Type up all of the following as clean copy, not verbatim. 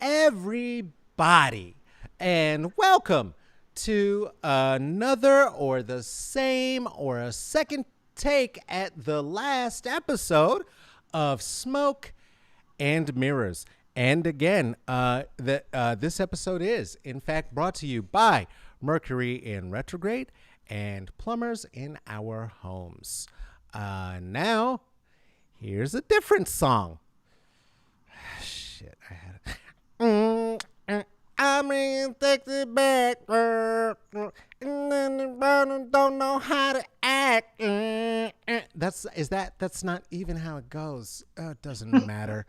everybody, and welcome to another or the same or a second take at the last episode of Smoke and Mirrors. And again, this episode is, in fact, brought to you by Mercury in Retrograde and Plumbers in Our Homes. Now, here's a different song. Shit, I had it. I'm in Texas back, don't know how to act. That's not even how it goes. It doesn't matter.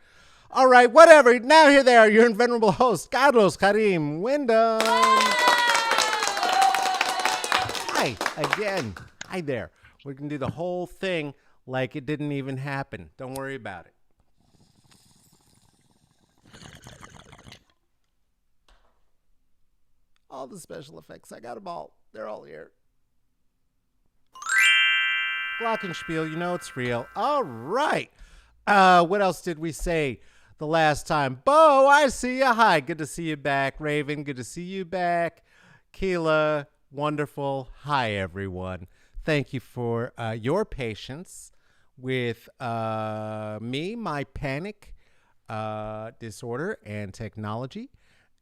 All right, whatever. Now here they are, your venerable host, Carlos Karim Wyndham. Hi again. Hi there. We're gonna do the whole thing like it didn't even happen. Don't worry about it. All the special effects, I got them all. They're all here. Glockenspiel, you know it's real. All right. What else did we say the last time? Bo, I see you. Hi, good to see you back. Raven, good to see you back. Keela, wonderful. Hi, everyone. Thank you for your patience with me, my panic disorder, and technology.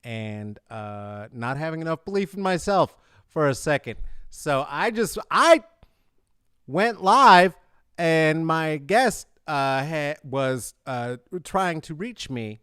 And not having enough belief in myself for a second. So I went live, and my guest was trying to reach me.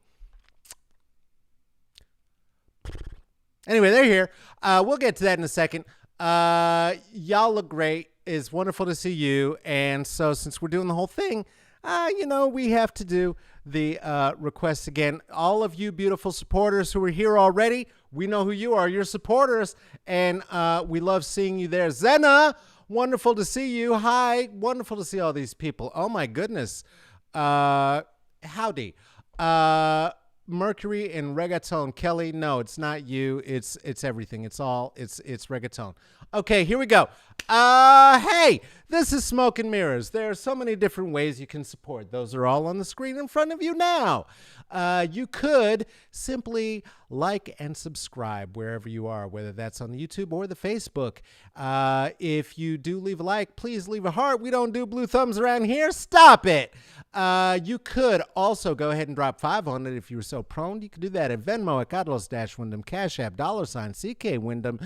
Anyway, they're here. We'll get to that in a second. Y'all look great. It's wonderful to see you. And so since we're doing the whole thing, we have to do the requests again. All of you beautiful supporters who are here already, we know who you are. You're supporters, and we love seeing you there. Zena, wonderful to see you. Hi, wonderful to see all these people. Oh my goodness. Howdy. Mercury and reggaeton. Kelly, no, it's not you. It's everything. It's reggaeton. Okay, here we go. Hey, this is Smoke and Mirrors. There are so many different ways you can support. Those are all on the screen in front of you now. You could simply like and subscribe wherever you are, whether that's on the YouTube or the Facebook. If you do leave a like, please leave a heart. We don't do blue thumbs around here. Stop it. You could also go ahead and drop $5 on it if you were so prone. You could do that at Venmo at Carlos-Wyndham, Cash App, $CK Wyndham,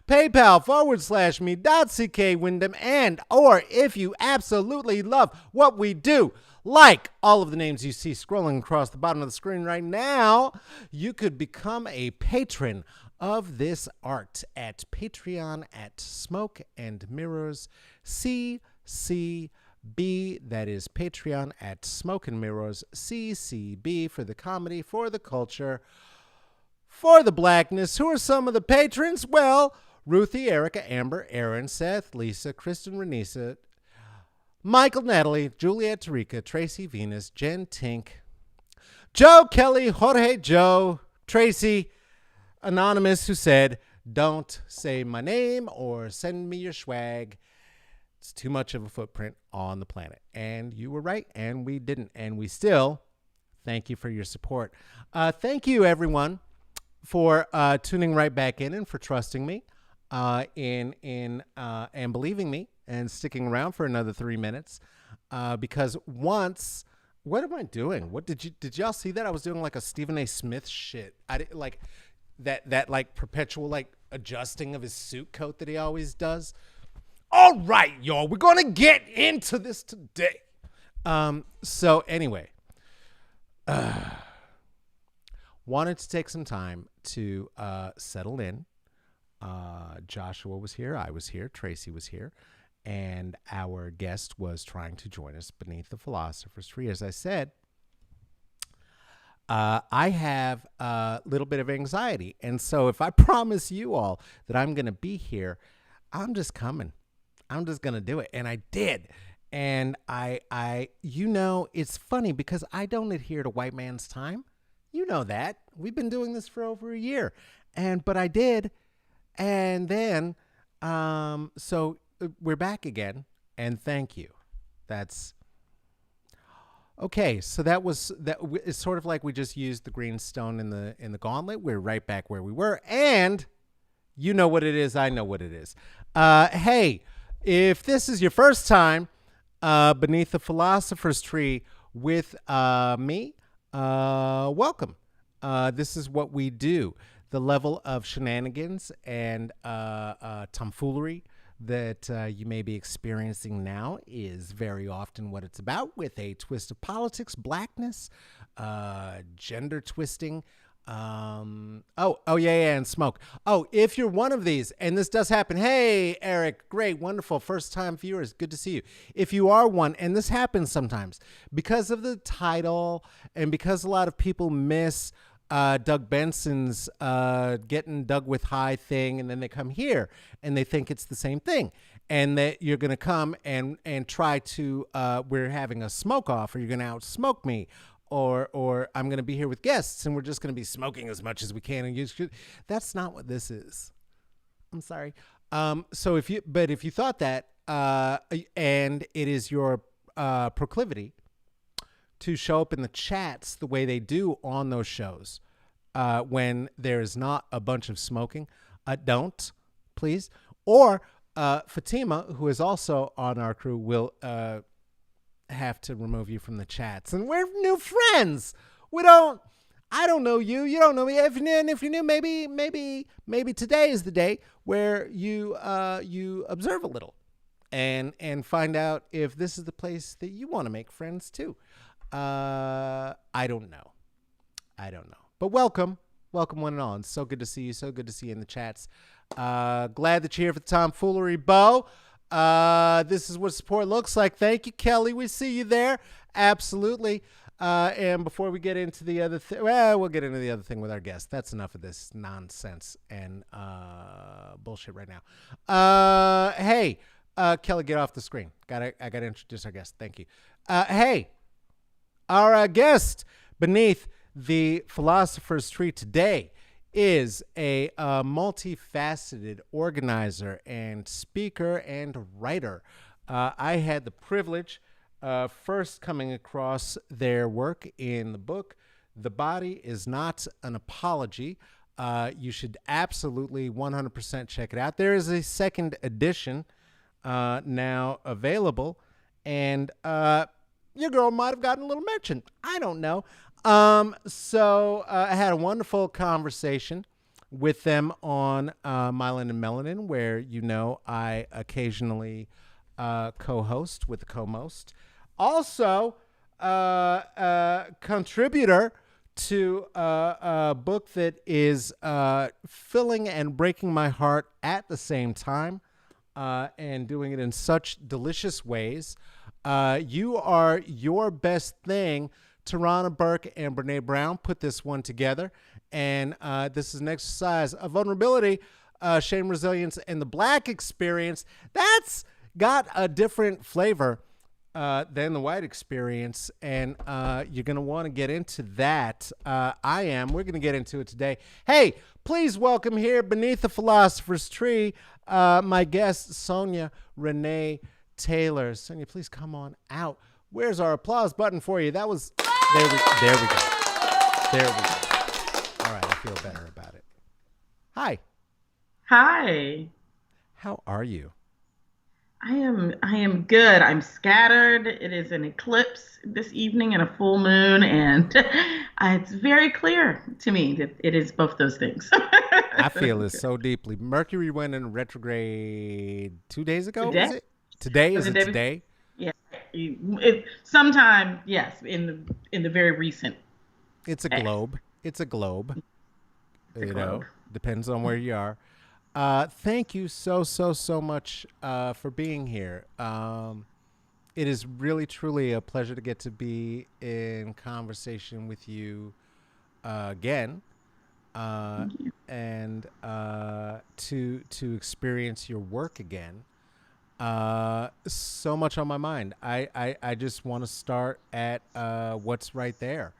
PayPal /me.CK Wyndham, and or if you absolutely love what we do, like all of the names you see scrolling across the bottom of the screen right now, you could become a patron of this art at Patreon at Smoke and Mirrors CCB. That is Patreon at Smoke and Mirrors CCB, for the comedy, for the culture, for the blackness. Who are some of the patrons? Well, Ruthie, Erica, Amber, Aaron, Seth, Lisa, Kristen, Renee, Michael, Natalie, Juliet, Tarika, Tracy, Venus, Jen, Tink, Joe, Kelly, Jorge, Joe, Tracy, Anonymous, who said, don't say my name or send me your swag. It's too much of a footprint on the planet. And you were right, and we didn't. And we still thank you for your support. Thank you, everyone, for tuning right back in and for trusting me and believing me and sticking around for another 3 minutes. Because once, what am I doing? What did y'all see that? I was doing like a Stephen A. Smith shit. I didn't like that like perpetual like adjusting of his suit coat that he always does. All right, y'all, we're going to get into this today. So anyway, wanted to take some time to settle in. Joshua was here, I was here, Tracy was here, and our guest was trying to join us beneath the Philosopher's Tree. As I said, I have a little bit of anxiety, and so if I promise you all that I'm going to be here, I'm just coming. I'm just going to do it. And I did. And it's funny because I don't adhere to white man's time. You know that. We've been doing this for over a year. But I did. And then, so we're back again. And thank you. That's Okay, so that was that. It's sort of like we just used the green stone in the gauntlet. We're right back where we were, and you know what it is. I know what it is. Hey, if this is your first time beneath the philosopher's tree with me, welcome. This is what we do. The level of shenanigans and tomfoolery that you may be experiencing now is very often what it's about, with a twist of politics, blackness, gender twisting. Yeah, and smoke. Oh, if you're one of these, and this does happen, hey, Eric, great, wonderful, first time viewers, good to see you. If you are one, and this happens sometimes because of the title and because a lot of people miss Doug Benson's getting dug with high thing, and then they come here and they think it's the same thing, and that you're going to come and try to we're having a smoke off, or you're going to outsmoke me, or I'm going to be here with guests and we're just going to be smoking as much as we can, and that's not what this is. I'm sorry. So if you thought that, and it is your proclivity to show up in the chats the way they do on those shows when there is not a bunch of smoking, don't, please. Or Fatima, who is also on our crew, will have to remove you from the chats. And we're new friends. I don't know you. You don't know me. If you knew, maybe today is the day where you observe a little and find out if this is the place that you want to make friends too. I don't know. But welcome one and all. It's so good to see you. So good to see you in the chats. Glad that you're here for the tomfoolery, Bo. This is what support looks like. Thank you, Kelly. We see you there. Absolutely. And before we get into the other thing, we'll get into the other thing with our guest. That's enough of this nonsense and bullshit right now. Hey, Kelly, get off the screen. I gotta introduce our guest. Thank you. Hey, our guest beneath the philosopher's tree today is a multifaceted organizer and speaker and writer. I had the privilege first coming across their work in the book, The Body is Not an Apology. You should absolutely 100% check it out. There is a second edition now available, and your girl might have gotten a little mention. I don't know. So I had a wonderful conversation with them on Myelin and Melanin, where I occasionally co-host with the co-most. Also, contributor to a book that is filling and breaking my heart at the same time, and doing it in such delicious ways. You Are Your Best Thing. Tarana Burke and Brene Brown put this one together, and this is an exercise of vulnerability, shame, resilience, and the Black experience. That's got a different flavor than the white experience, and you're going to want to get into that. We're going to get into it today. Hey, please welcome here beneath the philosopher's tree my guest, Sonya Renee Taylor. Sonya, please come on out. Where's our applause button for you? That was... There we go. All right, I feel better about it. Hi. Hi. How are you? I am good. I'm scattered. It is an eclipse this evening and a full moon, and it's very clear to me that it is both those things. I feel this so deeply. Mercury went in retrograde 2 days ago, Today? was it? Today? Was Is it it David? today? Yeah. Sometime, yes, in the very recent It's a past. globe. It's a globe. It's a globe. Depends on where you are. Thank you so much for being here. It is really, truly a pleasure to get to be in conversation with you again, Thank you. and to experience your work again. So much on my mind. I just want to start at what's right there,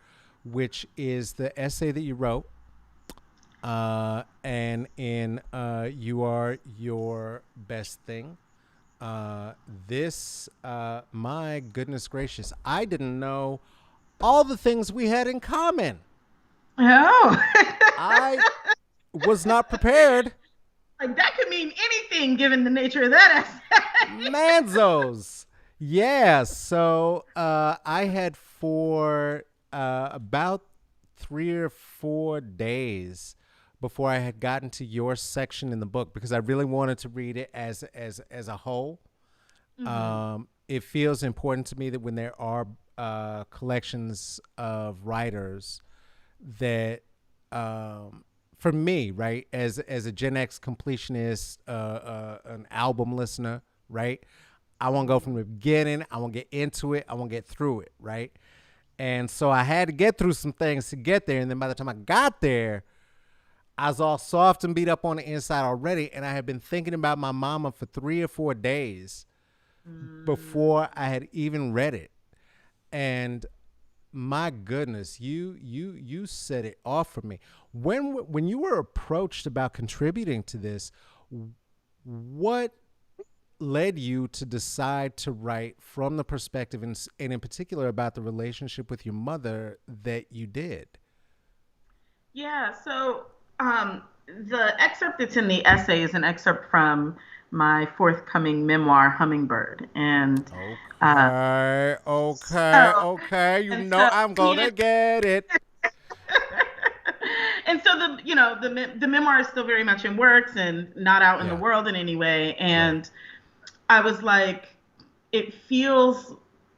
which is the essay that you wrote. And in You Are Your Best Thing. Uh, my goodness gracious, I didn't know all the things we had in common. Oh, I was not prepared. like that could mean anything given the nature of that essay. Manzos. Yeah. So I had for about 3 or 4 days before I had gotten to your section in the book because I really wanted to read it as a whole. Hmm. It feels important to me that when there are collections of writers that for me, right, as a Gen X completionist, an album listener, right, I want to go from the beginning. I want to get into it. I want to get through it, right. And so I had to get through some things to get there. And then by the time I got there, I was all soft and beat up on the inside already. And I had been thinking about my mama for 3 or 4 days Mm. before I had even read it. And my goodness, you set it off for me. When you were approached about contributing to this, what led you to decide to write from the perspective and in particular about the relationship with your mother that you did? Yeah, so the excerpt that's in the essay is an excerpt from my forthcoming memoir, Hummingbird. Uh, so, Okay. You and know so, I'm yeah. gonna get it. And so the memoir is still very much in works and not out in the Yeah. world in any way. Right. And I was like, it feels,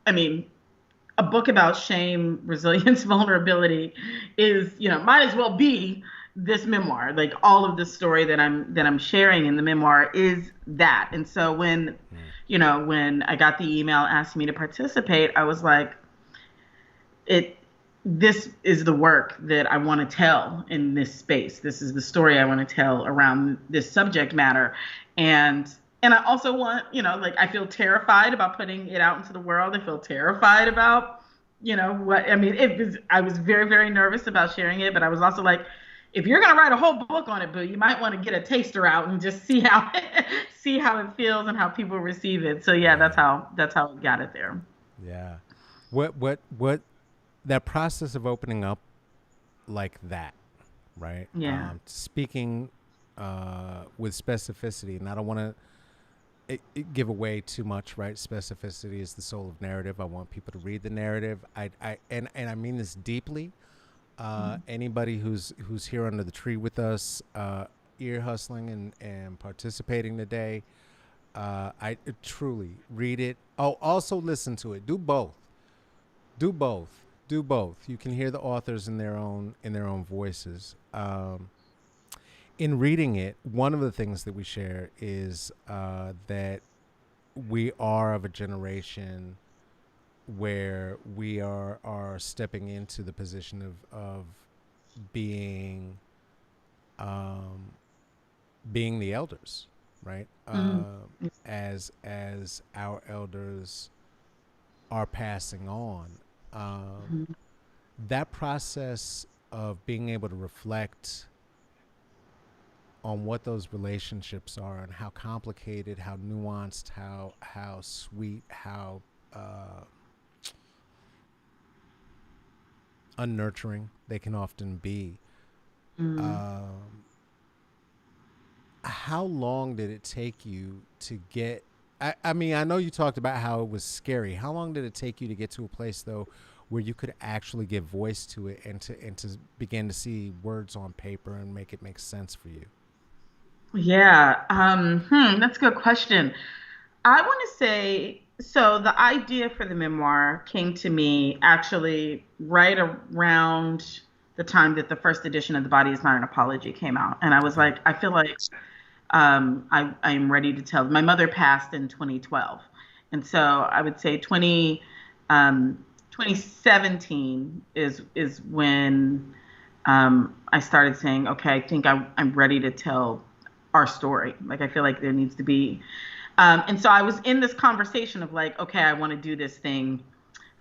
I mean, a book about shame, resilience, vulnerability is, might as well be this memoir. Like all of the story that I'm sharing in the memoir is that. And so Mm. when I got the email asking me to participate, I was like, it this is the work that I want to tell in this space. This is the story I want to tell around this subject matter. And and I also want, like I feel terrified about putting it out into the world. I feel terrified about, what I mean, I was very, very nervous about sharing it, but I was also like, if you're gonna write a whole book on it, boo, you might want to get a taster out and just see how see how it feels and how people receive it. So yeah, Yeah. that's how we got it there. Yeah. What that process of opening up like that, right? Yeah. Speaking with specificity, and I don't want to give away too much, right? Specificity is the soul of narrative. I want people to read the narrative. And I mean this deeply. Anybody who's here under the tree with us, ear hustling and participating today, I truly read it. Oh, also listen to it. Do both. Do both. Do both. You can hear the authors in their own voices. In reading it, one of the things that we share is that we are of a generation where we are stepping into the position of being um, being the elders, right? Mm. As our elders are passing on, um, Mhm. that process of being able to reflect on what those relationships are and how complicated, how nuanced, how sweet, how unnurturing they can often be. Mm. Um, how long did it take you to get? I mean, I know you talked about how it was scary. How long did it take you to get to a place though, where you could actually give voice to it and to begin to see words on paper and make it make sense for you? Yeah, that's a good question. I want to say so. The idea for the memoir came to me actually right around the time that the first edition of The Body Is Not an Apology came out, and I was Okay. like, I feel like I'm ready to tell. My mother passed in 2012, and so I would say 2017 is when I started saying, okay, I think I'm ready to tell our story. Like I feel like there needs to be, and so I was in this conversation of like, okay, I want to do this thing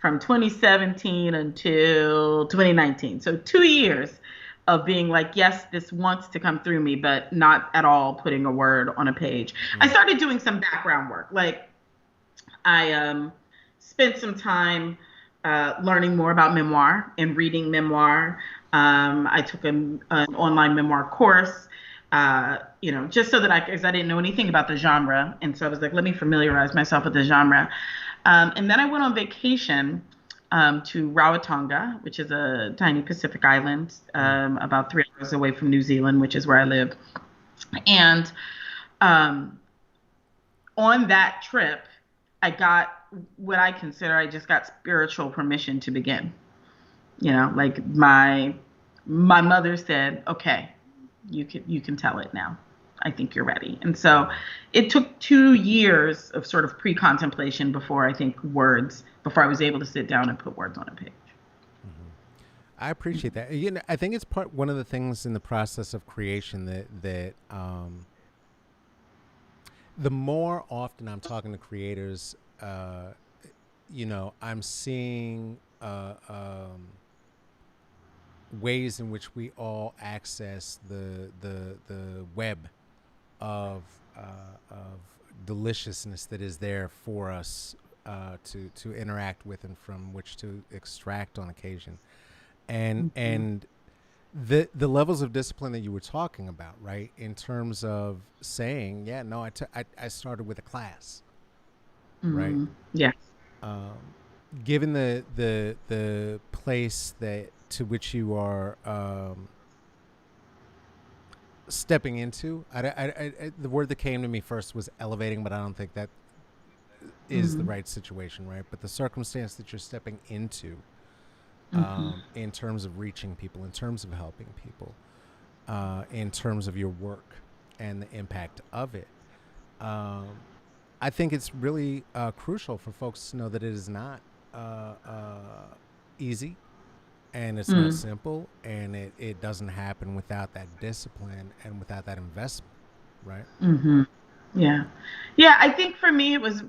from 2017 until 2019, so 2 years of being like, yes, this wants to come through me, but not at all putting a word on a page. I started doing some background work. Like I spent some time learning more about memoir and reading memoir. I took an online memoir course, just so that because I didn't know anything about the genre. And so I was like, let me familiarize myself with the genre. And then I went on vacation to Rarotonga, which is a tiny Pacific island, about 3 hours away from New Zealand, which is where I live. And on that trip, I got what I consider, I just got spiritual permission to begin. Like my mother said, okay, you can tell it now. I think you're ready. And so it took 2 years of sort of pre-contemplation before I was able to sit down and put words on a page. I appreciate that. I think it's one of the things in the process of creation that the more often I'm talking to creators, I'm seeing ways in which we all access the web of deliciousness that is there for us to interact with and from which to extract on occasion, and the levels of discipline that you were talking about, right? In terms of saying, yeah, no, I started with a class, right? Yeah. Given the place to which you are stepping into, the word that came to me first was elevating, but I don't think that is the right situation, right? But the circumstance that you're stepping into, in terms of reaching people, in terms of helping people, in terms of your work and the impact of it, I think it's really crucial for folks to know that it is not easy, and it's not simple, and it doesn't happen without that discipline and without that investment, right? Yeah. Yeah, I think for me it was,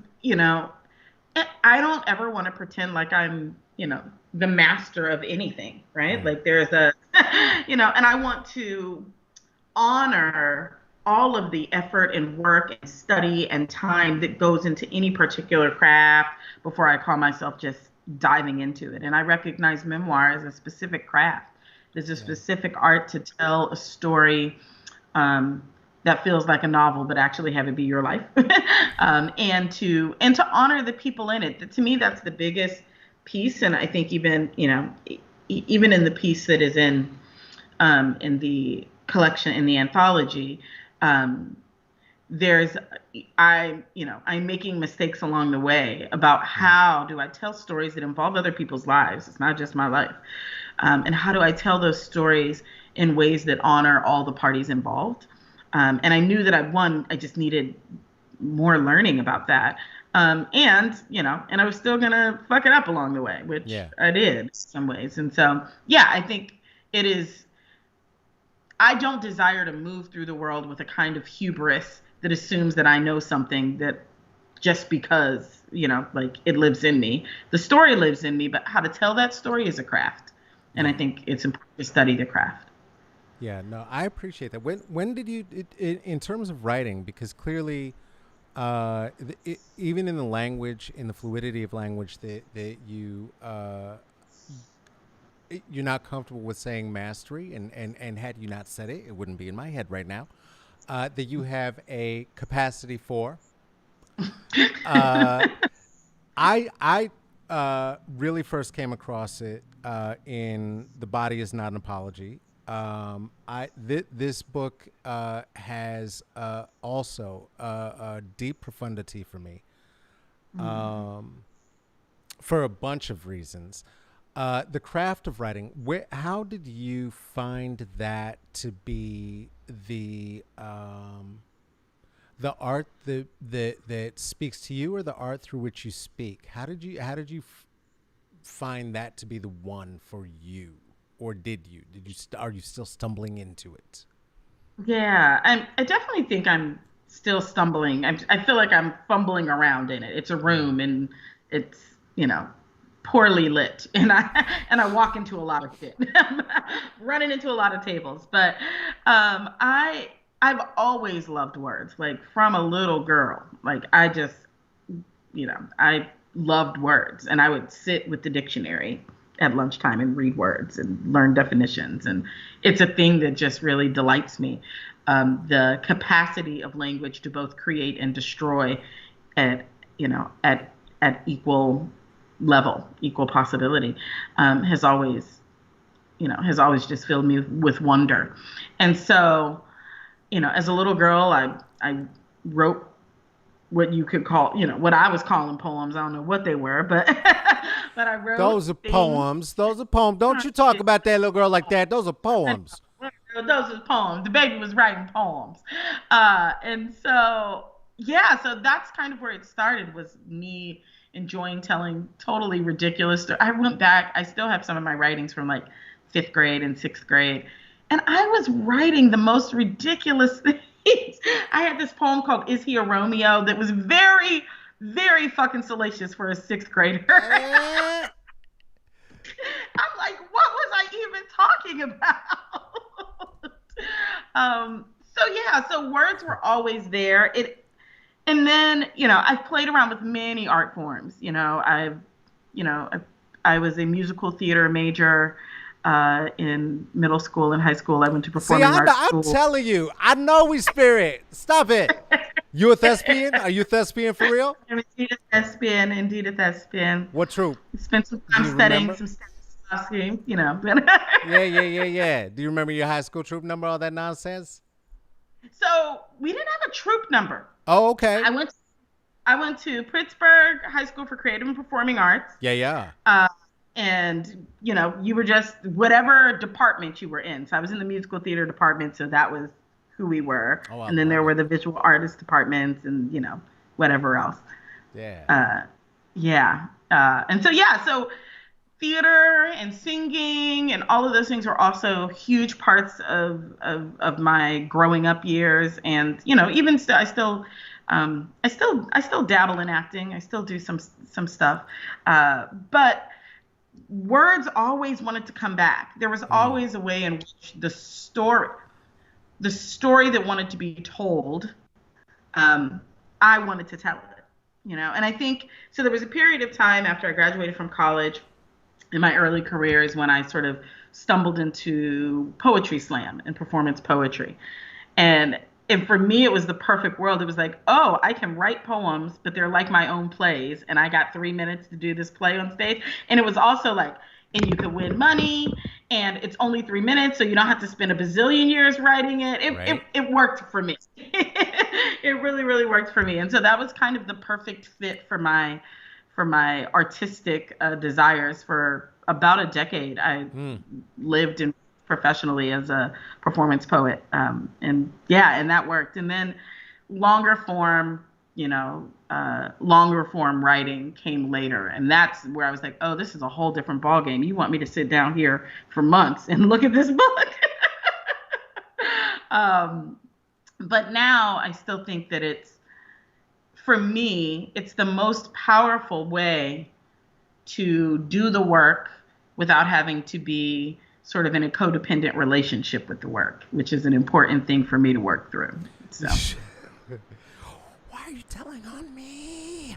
I don't ever want to pretend like I'm, the master of anything, right? Like there's and I want to honor all of the effort and work and study and time that goes into any particular craft before I call myself just diving into it. And I recognize memoir as a specific craft. There's a specific art to tell a story that feels like a novel, but actually have it be your life, and to honor the people in it. To me, that's the biggest piece. And I think even even in the piece that is in the collection, in the anthology, I'm making mistakes along the way about how do I tell stories that involve other people's lives. It's not just my life. And how do I tell those stories in ways that honor all the parties involved? And I knew that I just needed more learning about that. And I was still going to fuck it up along the way, which I did in some ways. And so, I think it is, I don't desire to move through the world with a kind of hubris that assumes that I know something that just because, like it lives in me. The story lives in me, but how to tell that story is a craft. And I think it's important to study the craft. Yeah, no, I appreciate that. When did you, in terms of writing, because clearly, even in the language, in the fluidity of language that you, you're not comfortable with saying mastery, and had you not said it, it wouldn't be in my head right now, that you have a capacity for. I really first came across it in The Body Is Not an Apology. This book has also a deep profundity for me, for a bunch of reasons. The craft of writing. How did you find that to be the art that speaks to you, or the art through which you speak? How did you find that to be the one for you? Or are you still stumbling into it? Yeah, I definitely think I'm still stumbling. I feel like I'm fumbling around in it. It's a room, and it's, poorly lit, and I walk into a lot of shit, running into a lot of tables. But I've always loved words, like from a little girl. Like I just, I loved words, and I would sit with the dictionary at lunchtime and read words and learn definitions, and it's a thing that just really delights me. The capacity of language to both create and destroy at at equal level, equal possibility, has always just filled me with wonder. And so, as a little girl, I wrote what you could call, what I was calling poems. I don't know what they were, but but I wrote Those are things. poems. Those are poems. Don't you talk about that little girl like that. Those are poems. Those are poems. The baby was writing poems. And so, yeah, so that's kind of where it started, was me enjoying telling totally ridiculous stories. I went back, I still have some of my writings from like fifth grade and sixth grade. And I was writing the most ridiculous things. I had this poem called Is He a Romeo that was very, very fucking salacious for a sixth grader. I'm like, what was I even talking about? So words were always there. And then, I've played around with many art forms. I was a musical theater major in middle school and high school. I went to performing arts school. I'm telling you, I know we spirit. Stop it. You a thespian? Are you a thespian for real? I'm indeed a thespian. What troupe? Spent some time studying some Stanislavski, Yeah. Do you remember your high school troupe number, all that nonsense? So we didn't have a troupe number. Oh, okay. I went to Pittsburgh High School for Creative and Performing Arts. Yeah. And you were just whatever department you were in. So I was in the musical theater department, so that was who we were. Oh, and then there were the visual artist departments, and whatever else. Yeah. And so theater and singing and all of those things were also huge parts of my growing up years. And even still, I still dabble in acting. I still do some stuff, but words always wanted to come back. There was always a way in which the story that wanted to be told, I wanted to tell it, and I think, so there was a period of time after I graduated from college in my early career is when I sort of stumbled into poetry slam and performance poetry. And for me, it was the perfect world. It was like, oh, I can write poems, but they're like my own plays. And I got 3 minutes to do this play on stage. And it was also like, and you could win money, and it's only 3 minutes, so you don't have to spend a bazillion years writing it. It worked for me. It really, really worked for me. And so that was kind of the perfect fit for my artistic desires. For about a decade, I lived professionally as a performance poet, and that worked. And then longer form writing came later, and that's where I was like, oh, this is a whole different ballgame. You want me to sit down here for months and look at this book? But now I still think that for me, it's the most powerful way to do the work without having to be sort of in a codependent relationship with the work, which is an important thing for me to work through. So. Why are you telling on me?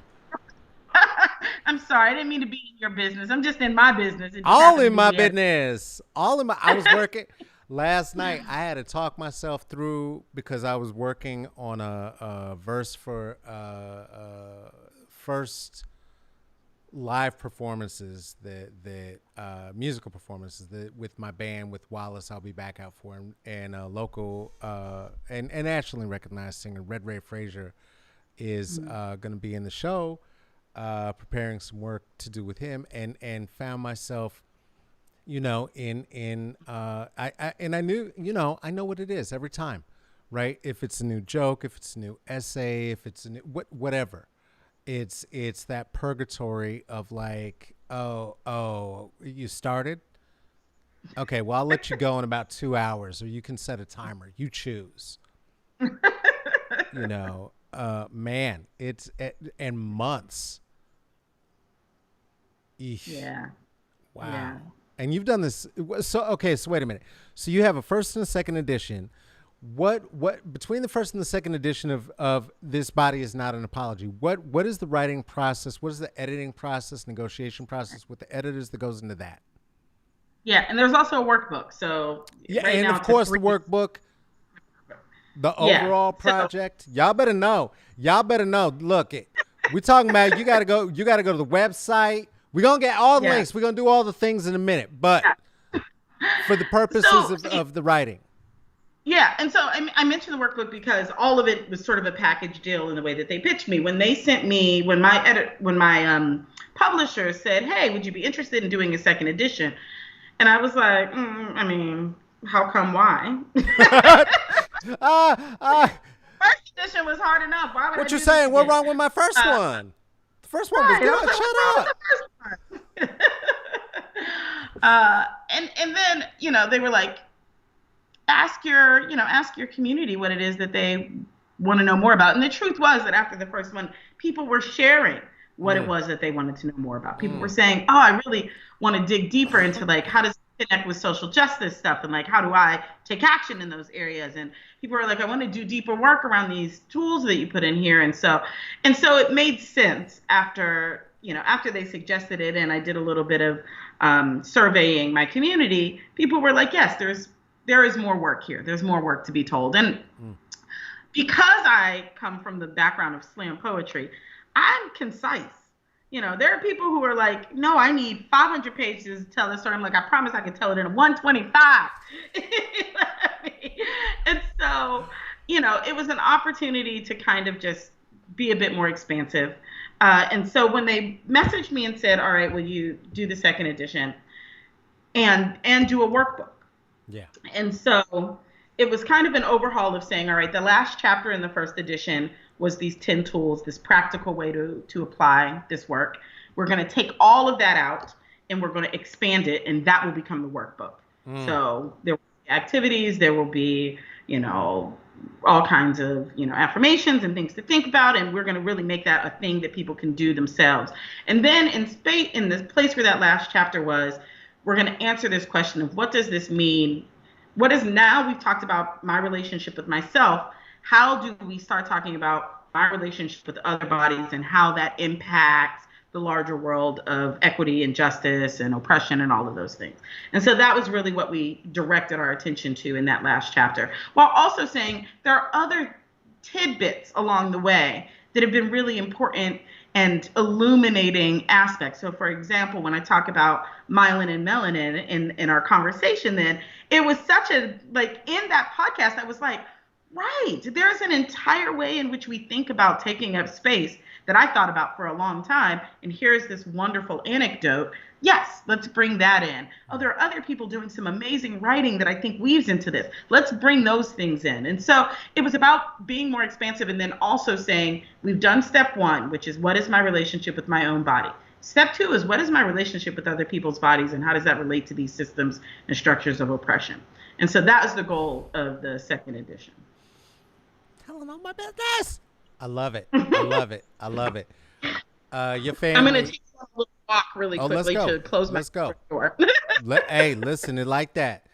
I'm sorry. I didn't mean to be in your business. I'm just in my business. All in my business. I was working. Last night, I had to talk myself through because I was working on a verse for first live performances that musical performances that with my band with Wallace I'll be back out for, and a local and nationally recognized singer Red Ray Frazier is going to be in the show, preparing some work to do with him, and found myself I knew, I know what it is every time, right? If it's a new joke, if it's a new essay, if it's a new whatever, it's that purgatory of like, oh, you started? Okay, well, I'll let you go in about 2 hours, or you can set a timer. You choose. Man, it's and months. Eesh. Yeah. Wow. Yeah. And you've done this. So, okay. So wait a minute. So you have a first and a second edition. What between the first and the second edition of This Body Is Not an Apology, what is the writing process? What is the editing process, negotiation process with the editors that goes into that? Yeah. And there's also a workbook. So Yeah, right and now of it's a course the 3. workbook, the Yeah. overall So project. Y'all better know. Y'all better know. Look, we're talking about you gotta go, to the website. We're gonna get all the yeah. links. We're gonna do all the things in a minute. But Yeah. for the purposes So of the writing. yeah, and so I mentioned the workbook because all of it was sort of a package deal in the way that they pitched me. When they sent me, when my publisher said, "Hey, would you be interested in doing a second edition?" And I was like, I mean, how come? Why? Ah, ah. First edition was hard enough. Why would I What you do this saying? What again? wrong with my first Uh, one? The first one was right. I was good. like, what's wrong Shut up. with the first one? And then they were like, ask your community what it is that they want to know more about. And the truth was that after the first one, people were sharing what it Mm, was that they wanted to know more about. People were mm, saying, "Oh, I really want to dig deeper into like how does it connect with social justice stuff and like how do I take action in those areas?" And people were like, "I want to do deeper work around these tools that you put in here." And so it made sense after they suggested it, and I did a little bit of surveying my community. People were like, "Yes, there is more work here. There's more work to be told." And mm. because I come from the background of slam poetry, I'm concise. There are people who are like, "No, I need 500 pages to tell this story." I'm like, "I promise I can tell it in 125." You know what I mean? And so, it was an opportunity to kind of just be a bit more expansive. And so when they messaged me and said, "All right, will you do the second edition and do a workbook?" Yeah. And so it was kind of an overhaul of saying, all right, the last chapter in the first edition was these 10 tools, this practical way to apply this work. We're going to take all of that out and we're going to expand it, and that will become the workbook. Mm. So there will be activities, there will be, all kinds of, affirmations and things to think about, and we're going to really make that a thing that people can do themselves. And then in this place where that last chapter was, we're going to answer this question of what does this mean? What is now we've talked about my relationship with myself. How do we start talking about my relationship with other bodies and how that impacts the larger world of equity and justice and oppression and all of those things? And so that was really what we directed our attention to in that last chapter, while also saying there are other tidbits along the way that have been really important and illuminating aspects. So for example, when I talk about myelin and melanin in our conversation, then it was such a, like, in that podcast, I was like, right, there's an entire way in which we think about taking up space that I thought about for a long time. And here's this wonderful anecdote. Yes, let's bring that in. Oh, there are other people doing some amazing writing that I think weaves into this. Let's bring those things in. And so it was about being more expansive and then also saying, we've done step 1, which is what is my relationship with my own body? Step 2 is what is my relationship with other people's bodies and how does that relate to these systems and structures of oppression? And so that was the goal of the second edition. Telling all my business. I love it. I love it. I love it. Your I'm going to family. take a little walk really Oh, let's quickly go. to close my Let's go. door. Hey, listen, it like that.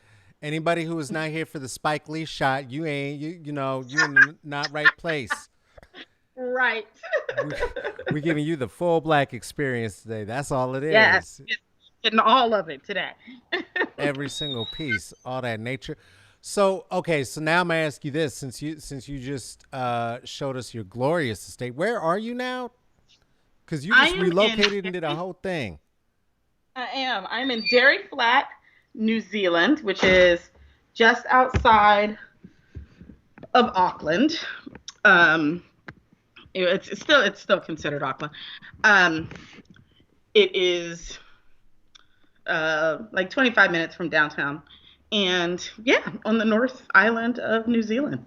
Anybody who is not here for the Spike Lee shot, you ain't you in the not right place. Right. We we giving you the full black experience today. That's all it Yes. is. Getting all of it today. Every single piece, all that nature. So okay, so now I'm gonna ask you this: since you just showed us your glorious estate, where are you now? Because you I just am relocated and did a whole thing. I am. I'm in Derry Flat, New Zealand, which is just outside of Auckland. Um, it's still considered Auckland. Um, it is like 25 minutes from downtown, and yeah, on the North Island of New Zealand.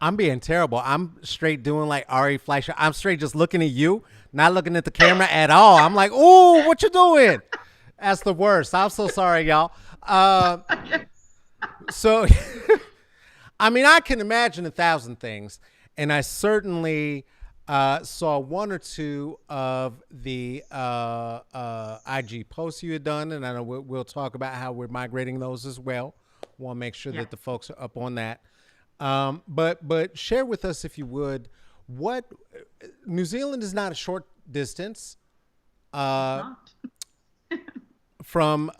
I'm being terrible. I'm straight doing like Ari Fleischer. I'm straight just looking at you, not looking at the camera at all. I'm like, ooh, what you doing? That's the worst. I'm so sorry, y'all. So, I mean, I can imagine 1,000 things, and I certainly Saw one or two of the IG posts you had done, and I know we'll talk about how we're migrating those as well. Want to make sure Yeah. that the folks are up on that. But share with us, if you would, what New Zealand is not a short distance It's uh, not. from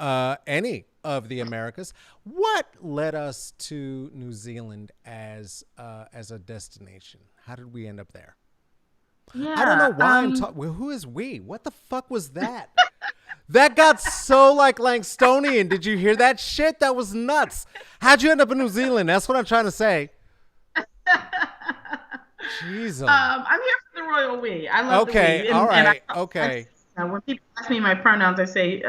any of the Americas. What led us to New Zealand as a destination? How did we end up there? I don't know Yeah. why I'm talking. Well, who is we? What the fuck was that? That got so like Langstonian. Did you hear that shit? That was nuts. How'd you end up in New Zealand? That's what I'm trying to say. Jeez. I'm here for the royal we. I love the Okay. we, All and right. Okay. when people ask me my pronouns, I say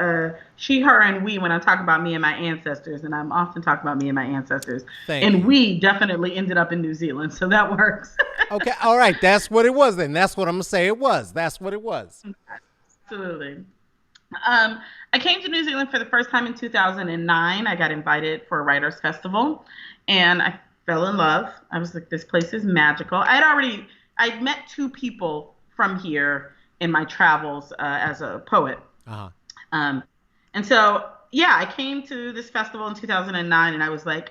she, her, and we when I talk about me and my ancestors, and I'm often talking about me and my ancestors. Thank And you. we definitely ended up in New Zealand, so that works. Okay. All right. That's what it was then. That's what I'm gonna say. It was. That's what it was. Absolutely. I came to New Zealand for the first time in 2009. I got invited for a writers festival, and I fell in love. I was like, this place is magical. I'd met two people from here in my travels as a poet. Uh huh. Um, and so, yeah, I came to this festival in 2009, and I was like,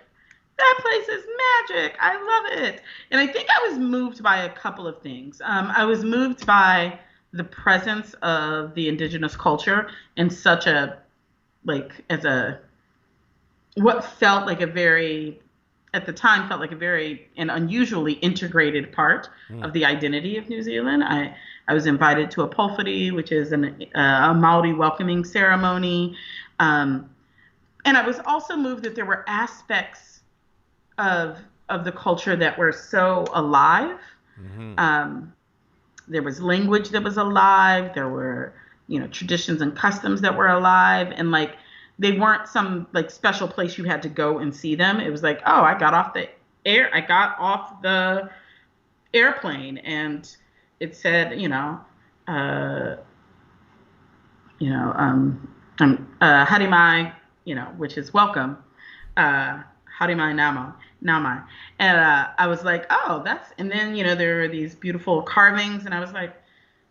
that place is magic. I love it. And I think I was moved by a couple of things. I was moved by the presence of the indigenous culture in such a, like, as a, what felt like a very, at the time, felt like a very and unusually integrated part of the identity of New Zealand. I was invited to a pulpity, which is a Maori welcoming ceremony. And I was also moved that there were aspects of the culture that were so alive. There was language that was alive. There were, traditions and customs that were alive, and like they weren't some like special place you had to go and see them. It was like, oh, I got off the airplane, and it said, Harimai, which is welcome. Harimai Namai. And I was like, oh, and then, there were these beautiful carvings, and I was like,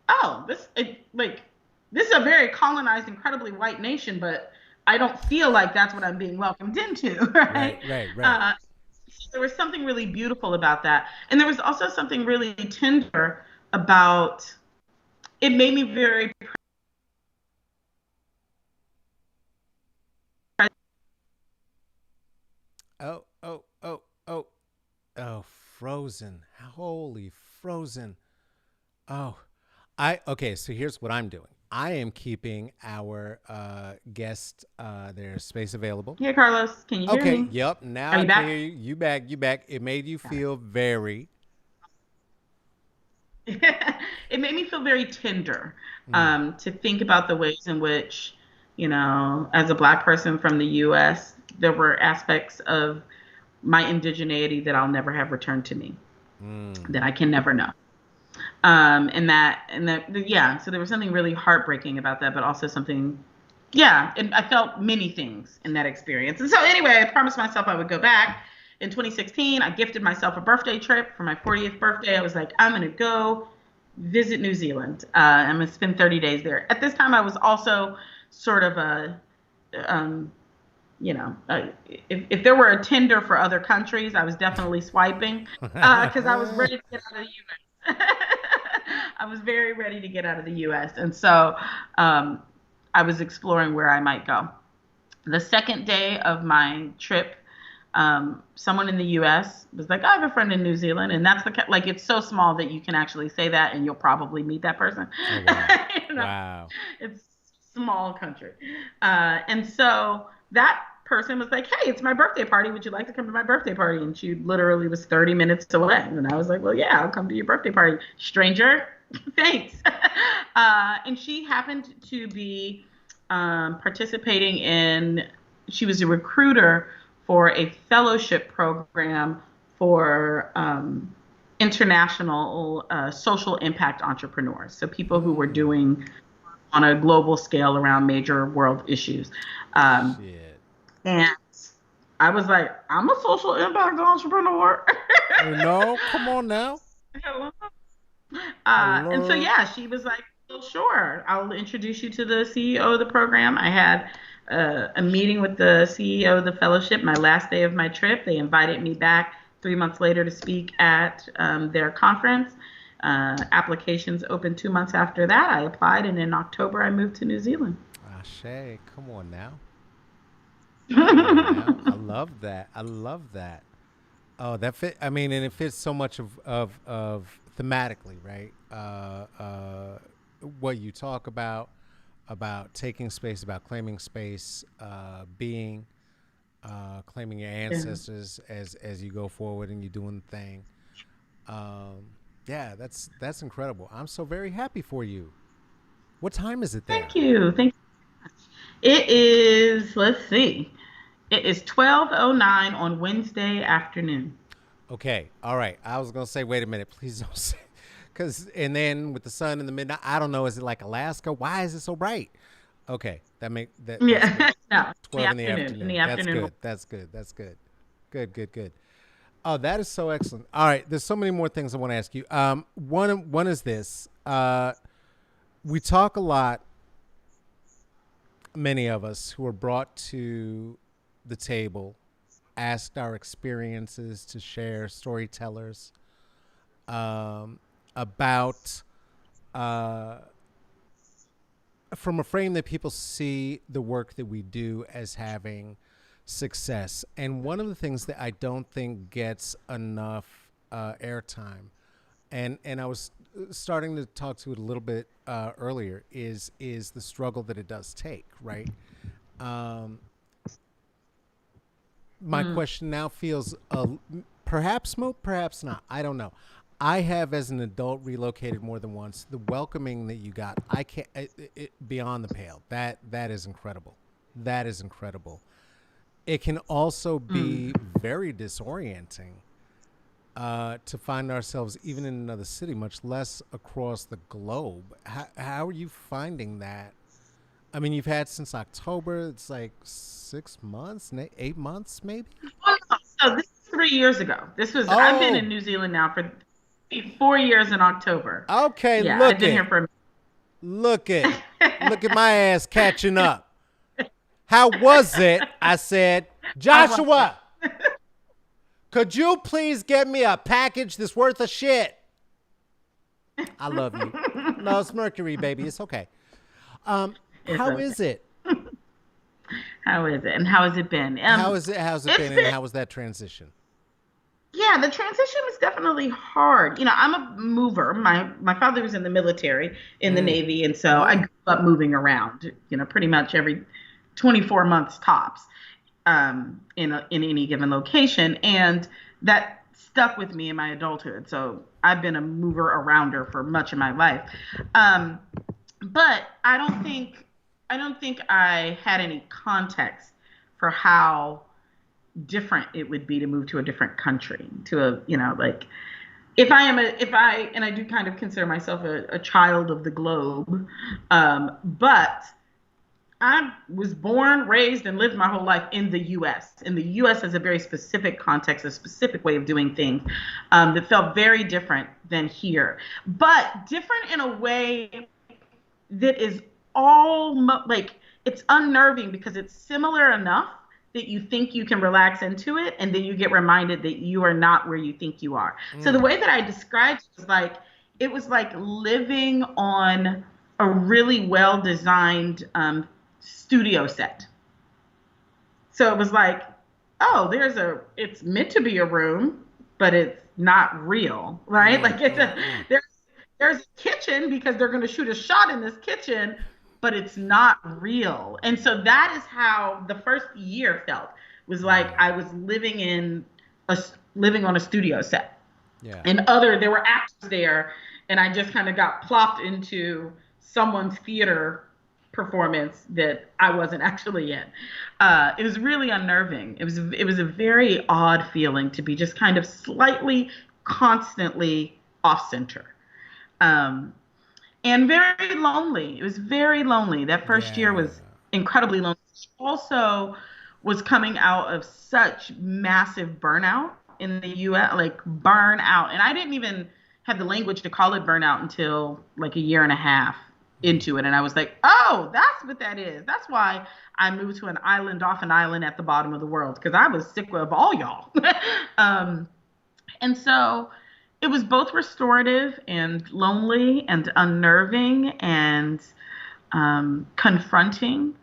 oh, this is a very colonized, incredibly white nation, but I don't feel like that's what I'm being welcomed into, right? Right. So there was something really beautiful about that. And there was also something really tender about, it made me very Oh, frozen. Holy frozen. Oh, okay. So here's what I'm doing. I am keeping our guest their space available. Hey, Carlos, can you hear Okay. me? Yep. Now Are I you can back? hear you. You back. You back. It made you feel very. It made me feel very tender to think about the ways in which, as a Black person from the U.S., there were aspects of my indigeneity that I'll never have returned to me, that I can never know. Yeah, so there was something really heartbreaking about that, but also something, yeah, and I felt many things in that experience. And so anyway, I promised myself I would go back. In 2016, I gifted myself a birthday trip for my 40th birthday. I was like, I'm going to go visit New Zealand. I'm going to spend 30 days there. At this time, I was also sort of if there were a Tinder for other countries, I was definitely swiping because I was ready to get out of the U.S. I was very ready to get out of the U.S. And so I was exploring where I might go. The second day of my trip, someone in the U.S. was like, I have a friend in New Zealand. And that's it's so small that you can actually say that and you'll probably meet that person. Oh, wow. Wow. It's a small country. And so that person was like, hey, it's my birthday party. Would you like to come to my birthday party? And she literally was 30 minutes away. And I was like, well, yeah, I'll come to your birthday party. Stranger, thanks. And she happened to be participating she was a recruiter for a fellowship program for international social impact entrepreneurs. So people who were doing on a global scale around major world issues. Shit. And I was like, I'm a social impact entrepreneur. No, come on now. Hello. And so, Alert. yeah, she was like, well, sure, I'll introduce you to the CEO of the program. I had a meeting with the CEO of the fellowship my last day of my trip. They invited me back 3 months later to speak at their conference. Applications opened 2 months after that. I applied, and in October, I moved to New Zealand. Ashe, come on now. Come on now. I love that. I love that. Oh, that fit. I mean, and it fits so much of thematically, right? What you talk about taking space, about claiming space, being, claiming your Yeah. ancestors as you go forward and you're doing the thing. Um, yeah, that's incredible. I'm so very happy for you. What time is it Thank there? you. Thank you. It is, let's see, it is 12:09 on Wednesday afternoon. Okay, all right. I was gonna say, wait a minute, please don't say, because and then with the sun in the midnight, I don't know. Is it like Alaska? Why is it so bright? Okay, that's good. Yeah. No, in the 12 in the afternoon. In afternoon. the That's afternoon. good. That's good. That's good. Good. Good. Good. Oh, that is so excellent. All right, there's so many more things I want to ask you. One is this. We talk a lot, many of us who are brought to the table, asked our experiences to share, storytellers, about uh, from a frame that people see the work that we do as having success. And one of the things that I don't think gets enough airtime, and I was starting to talk to it a little bit earlier, is the struggle that it does take, right? Um, my Mm. question now feels perhaps smoke, perhaps not. I don't know. I have, as an adult, relocated more than once. The welcoming that you got, I can't beyond the pale. That is incredible. That is incredible. It can also Mm. be very disorienting to find ourselves even in another city, much less across the globe. How are you finding that? I mean, you've had since October. It's like 6 months, 8 months, maybe. Oh, no. So this is 3 years ago. I've been in Oh, New Zealand now for 4 years in October. okay. Yeah, I've Look been here it. for Look it. Look at my ass catching up. How was it? I said, How was it? Joshua, could you please get me a package that's worth of shit? I love you. No, it's Mercury, baby. It's okay. It's How okay. is it? How is it? And how has it been? How is it? How's it It's been? And been how was that transition? Yeah, the transition was definitely hard. I'm a mover. My father was in the military, in the Mm, Navy, and so I mm, grew up moving around, pretty much every 24 months tops, in any given location, and that stuck with me in my adulthood. So I've been a mover arounder for much of my life. Um, but I don't think I had any context for how different it would be to move to a different country, to a like, if I and I do kind of consider myself a child of the globe, but I was born, raised, and lived my whole life in the U.S. And the U.S. has a very specific context, a specific way of doing things, that felt very different than here, but different in a way that is like, it's unnerving because it's similar enough that you think you can relax into it, and then you get reminded that you are not where you think you are. So the mm. way that I described it was like living on a really well designed studio set. So it was like, oh, it's meant to be a room, but it's not real, right? Mm, Like, it's mm, a mm. there's a kitchen because they're going to shoot a shot in this kitchen, but it's not real. And so that is how the first year felt. Was like Yeah, I was a living on a studio set, yeah. and there were actors there, and I just kind of got plopped into someone's theater performance that I wasn't actually in. It was really unnerving. It was a very odd feeling to be just kind of slightly, constantly off center, um, and very lonely. It was very lonely. That first year Yeah. was incredibly lonely. Also, was coming out of such massive burnout in the U.S., like burnout, and I didn't even have the language to call it burnout until like a year and a half into it. And I was like, oh, that's what that is. That's why I moved to an island off an island at the bottom of the world, because I was sick of all y'all. And so it was both restorative and lonely and unnerving and confronting,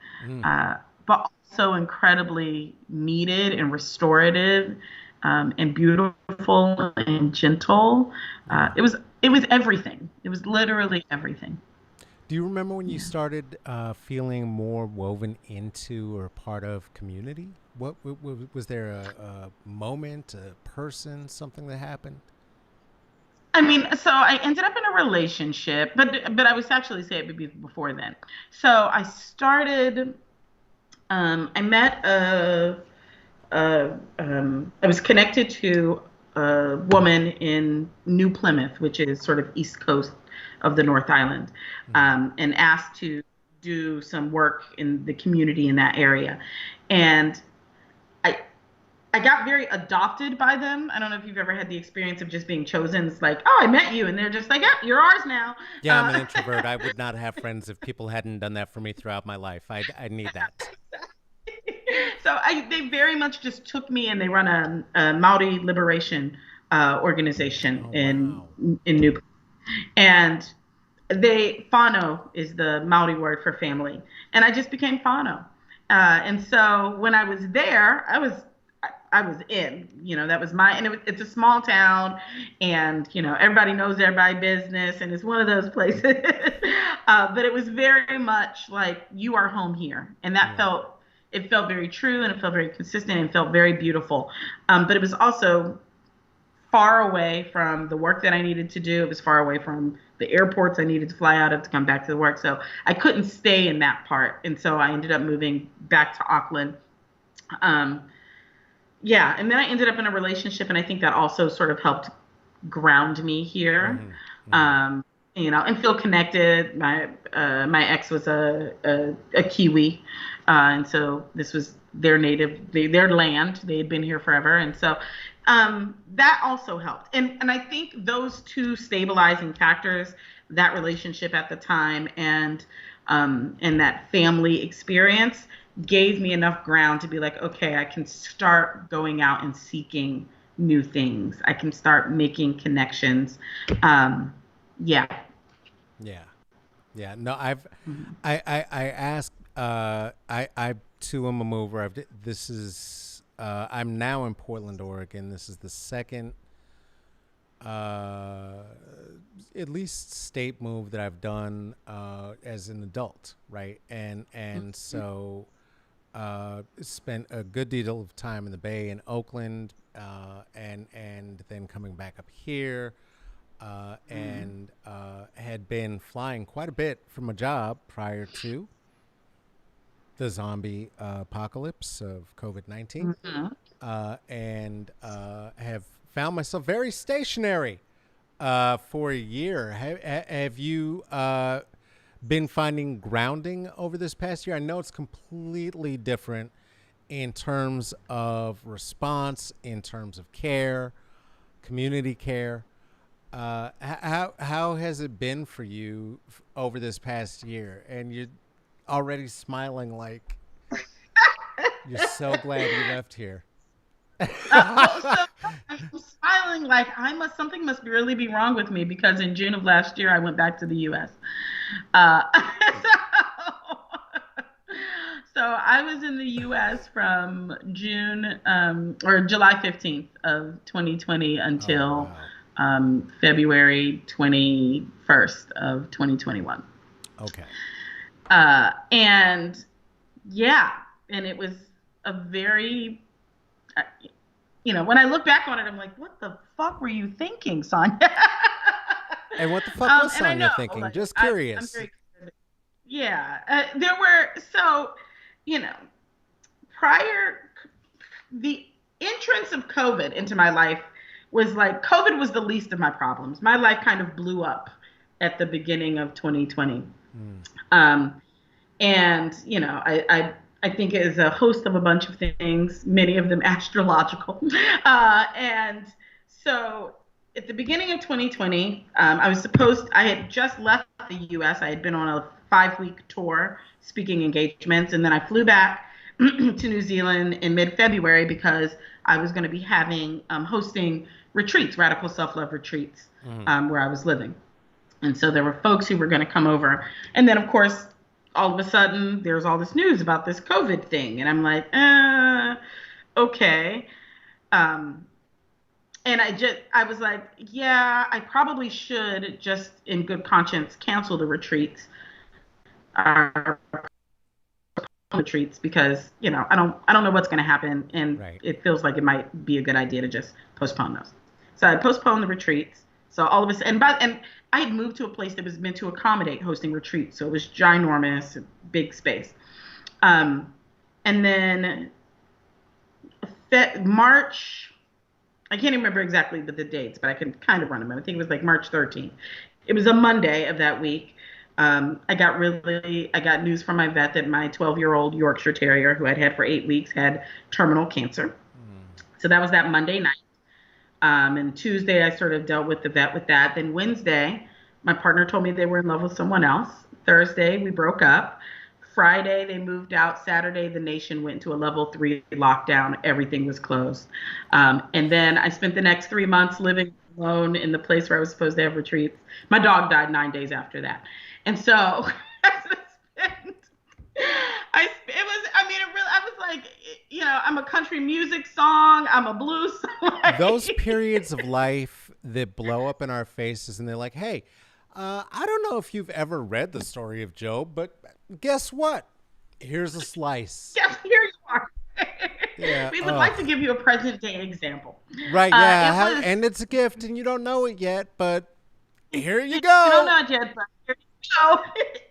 but also incredibly needed and restorative, and beautiful and gentle. It was everything. It was literally everything. Do you remember when you started feeling more woven into or part of community? What was there a moment, a person, something that happened? I mean, so I ended up in a relationship, but I was actually saying it before then. So I started. I met I was connected to a woman in New Plymouth, which is sort of east coast of the North Island, and asked to do some work in the community in that area. And I I got very adopted by them. I don't know if you've ever had the experience of just being chosen. It's like, oh, I met you, and they're just like, yeah, you're ours now. Yeah, I'm an introvert. I would not have friends if people hadn't done that for me throughout my life. I need that. So they very much just took me, and they run a Maori liberation organization Oh in wow. New, and whānau is the Maori word for family, and I just became whānau. And so when I was there, I was in, that was and it's a small town, and everybody knows everybody business, and it's one of those places. But it was very much like, you are home here, and Yeah. it felt very true, and it felt very consistent, and it felt very beautiful. But it was also far away from the work that I needed to do. It was far away from the airports I needed to fly out of to come back to the work. So I couldn't stay in that part. And so I ended up moving back to Auckland. Yeah. And then I ended up in a relationship, and I think that also sort of helped ground me here. Hmm. Hmm. Um, and feel connected. My ex was a Kiwi, and so this was their land. They had been here forever, and so that also helped. And I think those two stabilizing factors, that relationship at the time, and that family experience, gave me enough ground to be like, okay, I can start going out and seeking new things. I can start making connections. Yeah. Yeah. Yeah. No, I asked. I too am a mover. This is. I'm now in Portland, Oregon. This is the second, uh, at least state move that I've done as an adult, right? And so spent a good deal of time in the Bay in Oakland, and then coming back up here, and had been flying quite a bit from a job prior to the zombie apocalypse of COVID-19, Mhm. and have found myself very stationary for a year. Have you been finding grounding over this past year? I know it's completely different in terms of response, in terms of care, community care. How has it been for you over this past year? And you're already smiling like you're so glad you left here. Well, so I'm smiling like something must really be wrong with me, because in June of last year I went back to the U.S. Uh, so I was in the U.S. from June, or July 15th of 2020 Oh until wow. February 21st of 2021. Okay. And yeah, and it was a very, uh, when I look back on it, I'm like, what the fuck were you thinking, Sonya? And what the fuck was And I Sonya know, thinking? like, Just I'm curious. very, yeah, there were, so, you know, prior, the entrance of COVID into my life was like, COVID was the least of my problems. My life kind of blew up at the beginning of 2020. Mm. Um, and I think it is a host of a bunch of things, many of them astrological. And so at the beginning of 2020, I had just left the US. I had been on a 5 week tour speaking engagements, and then I flew back to New Zealand in mid February because I was going to be hosting retreats, radical self love retreats, Mm. where I was living. And so there were folks who were going to come over. And then, of course, all of a sudden, there's all this news about this COVID thing. And I'm like, okay. Um, and I was like, yeah, I probably should just in good conscience cancel the uh, retreats because, I don't know what's going to happen. And Right. it feels like it might be a good idea to just postpone those. So I postponed the retreats. So all of us, and I had moved to a place that was meant to accommodate hosting retreats. So it was ginormous, big space. Um, and then March, I can't remember exactly the dates, but I can kind of run them. I think it was like March 13th. It was a Monday of that week. I got news from my vet that my 12-year-old Yorkshire Terrier, who I'd had for 8 weeks, had terminal cancer. Mm. So that was that Monday night. And Tuesday, I sort of dealt with the vet with that. Then Wednesday, my partner told me they were in love with someone else. Thursday, we broke up. Friday, they moved out. Saturday, the nation went into a level 3 lockdown. Everything was closed. And then I spent the next 3 months living alone in the place where I was supposed to have retreats. My dog died 9 days after that. And so I spent it was, I mean, it really, I was like, I'm a country music song, I'm a blues song. Those periods of life that blow up in our faces and they're like, hey, I don't know if you've ever read the story of Job, but guess what? Here's a slice. Yes, here you are. Yeah. We would like to give you a present day example. Right. It Yeah. was, And it's a gift and you don't know it yet, but here you you don't go. know it yet, but here you go.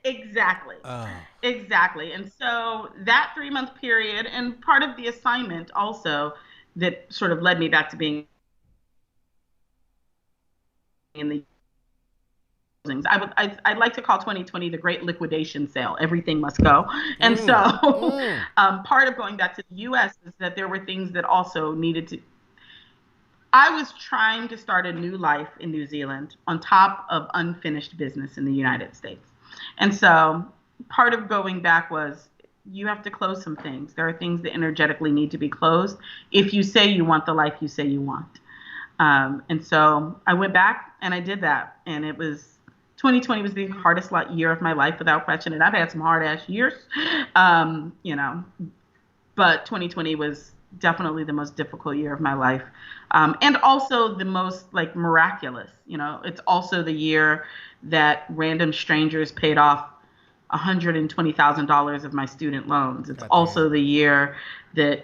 Exactly. Oh. Exactly. And so that 3 month period, and part of the assignment also that sort of led me back to being in the I'd like to call 2020 the great liquidation sale. Everything must go. And so Mm. Mm. part of going back to the US is that there were things that also needed to. I was trying to start a new life in New Zealand on top of unfinished business in the United States. And so part of going back was you have to close some things. There are things that energetically need to be closed if you say you want the life you say you want. And so I went back and I did that. And 2020 was the hardest year of my life without question. And I've had some hard ass years, um, you know, but 2020 was definitely the most difficult year of my life. And also the most like miraculous, it's also the year that random strangers paid off $120,000 of my student loans. It's God also damn. the year that,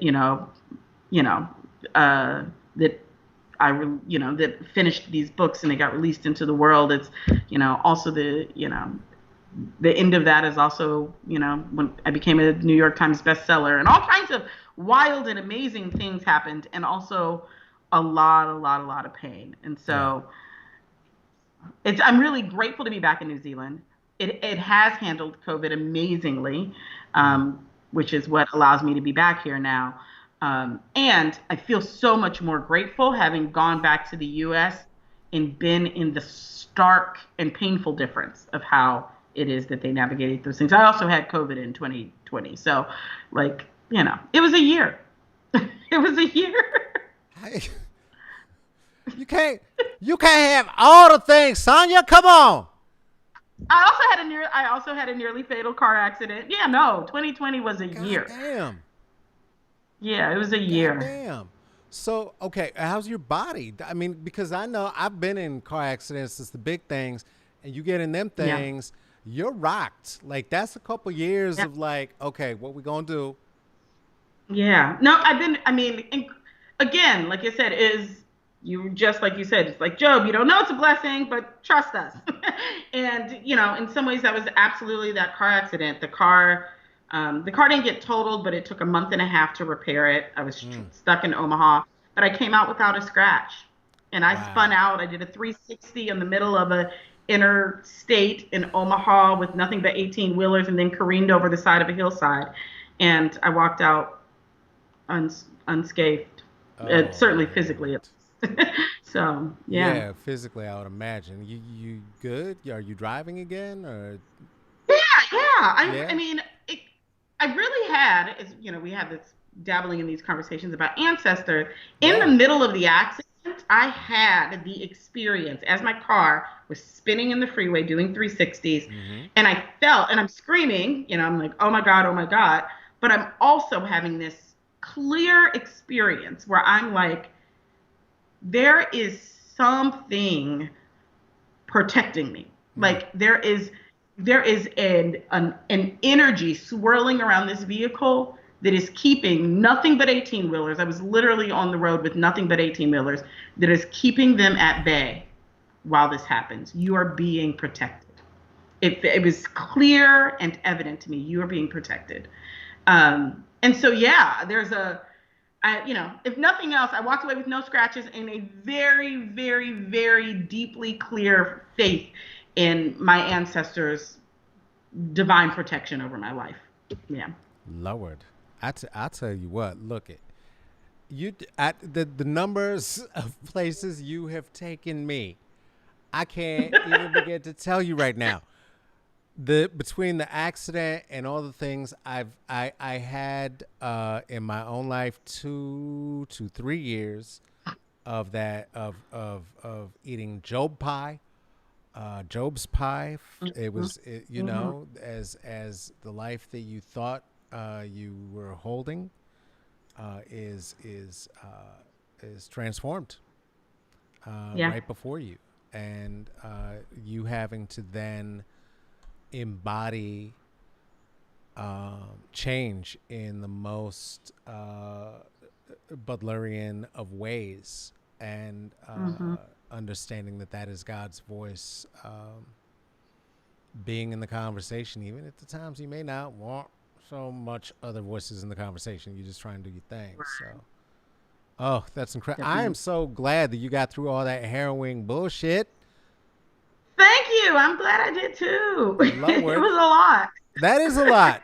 that that finished these books and they got released into the world. It's, also the end of that is also, when I became a New York Times bestseller and all kinds of wild and amazing things happened. And also a lot of pain. And Yeah. so I'm really grateful to be back in New Zealand. It has handled COVID amazingly, Mm. which is what allows me to be back here now. And I feel so much more grateful having gone back to the US and been in the stark and painful difference of how it is that they navigated those things. I also had COVID in 2020. So, it was a year. It was a year. Hey, you can't you can't have all the things, Sonya. Come on. I also had a nearly fatal car accident. Yeah, no, 2020 was a God year. damn. Yeah, it was a God year. damn. So, okay, how's your body? I mean, because I know I've been in car accidents, it's the big things, and you get in them Yeah. things, you're rocked. Like, that's a couple years Yeah. of like, okay, what we gonna do? Yeah. No, I mean, again, like I said, just like you said, it's like Job, you don't know it's a blessing, but trust us. And, in some ways that was absolutely that car accident. The car didn't get totaled, but it took a month and a half to repair it. I was Mm. stuck in Omaha, but I came out without a scratch. And I spun Wow. out. I did a 360 in the middle of a interstate in Omaha with nothing but 18 wheelers and then careened over the side of a hillside. And I walked out unscathed, Oh, certainly physically. Lord. So yeah. Yeah, physically, I would imagine. You good? Are you driving again, or Yeah, yeah. I yeah? mean, I really had, as you know, we had this dabbling in these conversations about ancestors. In the Yeah. middle of the accident, I had the experience as my car was spinning in the freeway doing 360s, Mm-hmm. and I felt, and I'm screaming, I'm like, oh my God. But I'm also having this clear experience where I'm like, there is something protecting me. Mm. Like there is an energy swirling around this vehicle that is keeping nothing but 18 wheelers. I was literally on the road with nothing but 18 wheelers that is keeping them at bay while this happens. You are being protected. It was clear and evident to me. You are being protected. And so, yeah, if nothing else, I walked away with no scratches and a very, very, very deeply clear faith in my ancestors' divine protection over my life. Yeah. Lord, I tell you what. Look it. At the numbers of places you have taken me. I can't even begin to tell you right now. The between the accident and all the things I had in my own life 2 to 3 years of that of eating Job's pie. It Mm-hmm. was Mm-hmm. as the life that you thought you were holding uh, is is is transformed Yeah. right before you, and you having to then embody change in the most Butlerian of ways, and Mm-hmm. understanding that that is God's voice being in the conversation, even at the times you may not want so much other voices in the conversation. You just try and do your thing. So, oh, that's incredible. I am Definitely. so glad that you got through all that harrowing bullshit. Thank you. I'm glad I did too. It Lord, was a lot. that is a lot.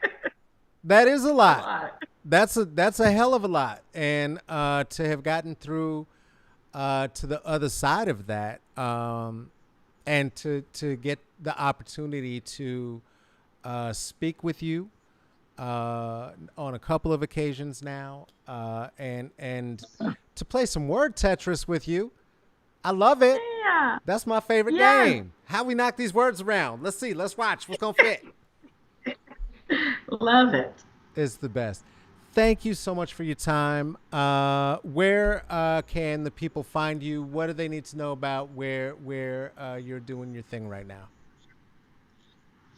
That is a A lot. lot. That's a hell of a lot, and to have gotten through to the other side of that, and to get the opportunity to speak with you on a couple of occasions now, and to play some word Tetris with you. I love it. Yeah. That's my favorite Yes. game. How we knock these words around. Let's see. Let's watch. What's gonna fit? Love it. Is the best. Thank you so much for your time. Where can the people find you? What do they need to know about where you're doing your thing right now?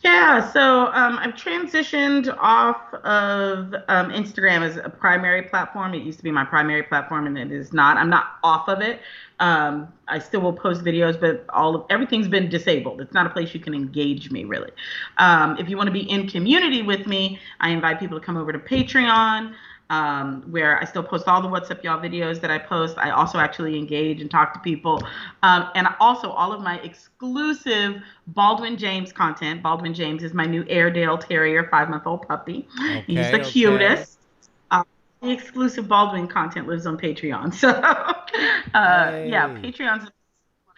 Yeah, so I've transitioned off of Instagram as a primary platform. It used to be my primary platform, and it is not. I'm not off of it. I still will post videos, but everything's been disabled. It's not a place you can engage me really. If you want to be in community with me, I invite people to come over to Patreon, where I still post all the What's Up Y'all videos that I post. I also actually engage and talk to people. And also all of my exclusive Baldwin James content. Baldwin James is my new Airedale Terrier, 5-month-old puppy. He's the Okay, okay. cutest. The exclusive Baldwin content lives on Patreon. So, yeah, Hey. Patreon's want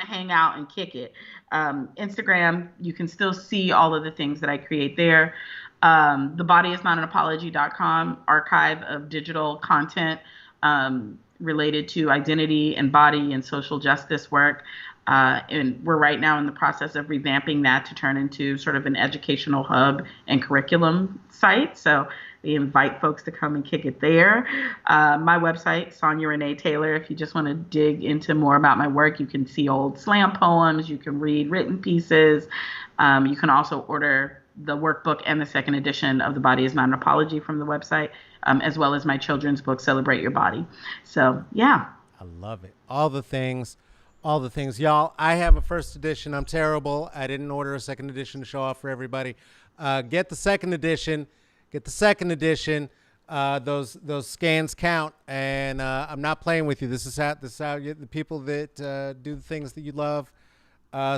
to hang out and kick it. Instagram, you can still see all of the things that I create there. Thebodyisnotanapology.com, archive of digital content related to identity and body and social justice work. And we're right now in the process of revamping that to turn into sort of an educational hub and curriculum site. So we invite folks to come and kick it there. My website, Sonya Renee Taylor. If you just want to dig into more about my work, you can see old slam poems. You can read written pieces. You can also order the workbook and the second edition of The Body is Not an Apology from the website, as well as my children's book, Celebrate Your Body. So, yeah. I love it. All the things. All the things. Y'all, I have a first edition. I'm terrible. I didn't order a second edition to show off for everybody. Get the second edition. Get the second edition. Those scans count, and I'm not playing with you. This is how the people that do the things that you love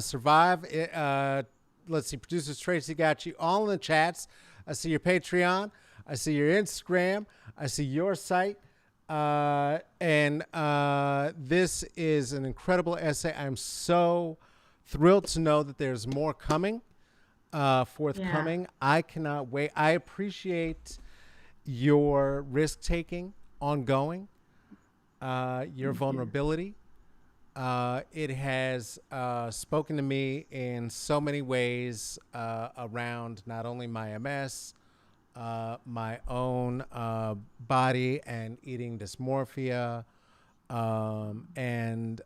survive. Let's see. Producers Tracy got you all in the chats. I see your Patreon. I see your Instagram. I see your site. And this is an incredible essay. I'm so thrilled to know that there's more coming, Yeah. forthcoming. I cannot wait. I appreciate your risk taking, ongoing, your Thank you. vulnerability. It has spoken to me in so many ways around not only my MS, my own body and eating dysmorphia. And,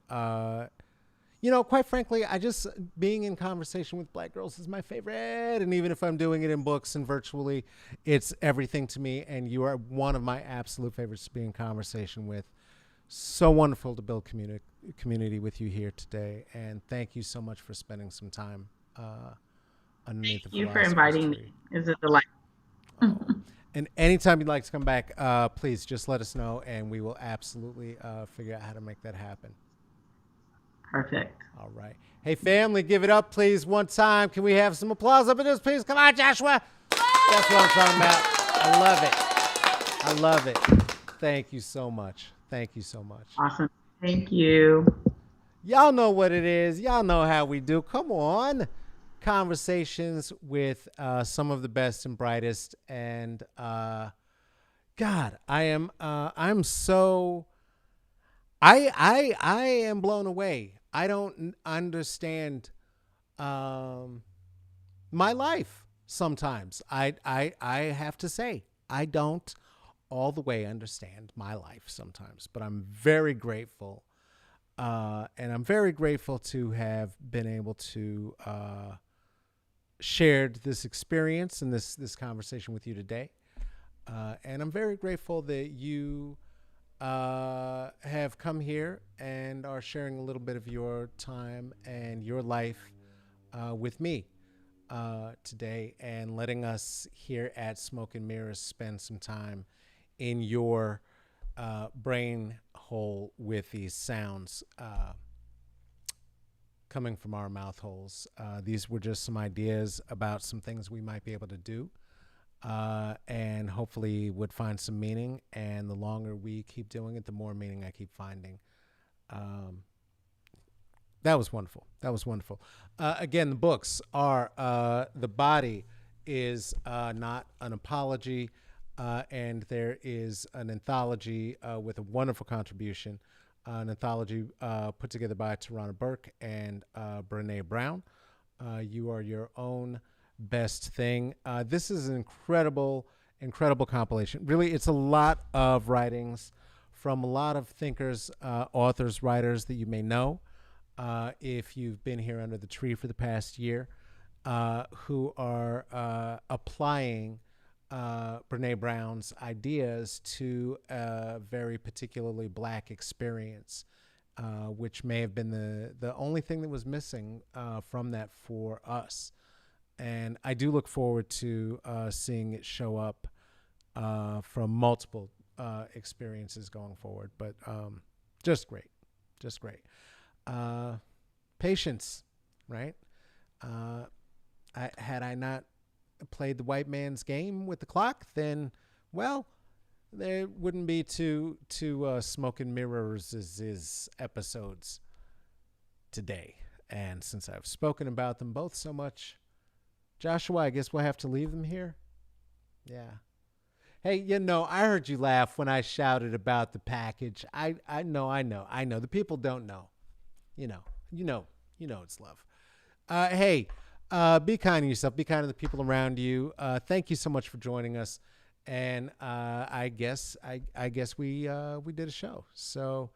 quite frankly, I just being in conversation with black girls is my favorite. And even if I'm doing it in books and virtually, it's everything to me. And you are one of my absolute favorites to be in conversation with. So wonderful to build community with you here today. And thank you so much for spending some time underneath the Thank you for philosopher's inviting me. tree. It's a delight. Oh. And anytime you'd like to come back, please just let us know, and we will absolutely figure out how to make that happen. Perfect. All right. Hey, family, give it up, please, one time. Can we have some applause up in this, please? Come on, Joshua. That's what I'm talking about. I love it. I love it. Thank you so much. Thank you so much. Awesome. Thank you. Y'all know what it is. Y'all know how we do. Come on. Conversations with some of the best and brightest. And God, I'm so I am blown away. I don't understand my life sometimes. I have to say I don't all the way understand my life sometimes, but I'm very grateful. And I'm very grateful to have been able to shared this experience and this conversation with you today. And I'm very grateful that you have come here and are sharing a little bit of your time and your life with me today, and letting us here at Smoke and Mirrors spend some time in your brain hole with these sounds coming from our mouth holes. These were just some ideas about some things we might be able to do, and hopefully would find some meaning. And the longer we keep doing it, the more meaning I keep finding. That was wonderful. That was wonderful. Again, the books are The Body is Not an Apology, and there is an anthology with a wonderful contribution, an anthology put together by Tarana Burke and Brene Brown. You Are Your Own Best Thing. This is an incredible, incredible compilation. Really, it's a lot of writings from a lot of thinkers, authors, writers that you may know if you've been here under the tree for the past year, who are applying Brene Brown's ideas to a very particularly black experience, which may have been the only thing that was missing from that for us. And I do look forward to seeing it show up from multiple experiences going forward. But just great, just great. Patience, right? Had I not played the white man's game with the clock, then, well, there wouldn't be two Smoke and Mirrors' episodes today. And since I've spoken about them both so much, Joshua, I guess we'll have to leave them here. Yeah. Hey, I heard you laugh when I shouted about the package. I know. The people don't know. You know it's love. Hey, be kind to yourself. Be kind to the people around you. Thank you so much for joining us. And I guess we did a show. So,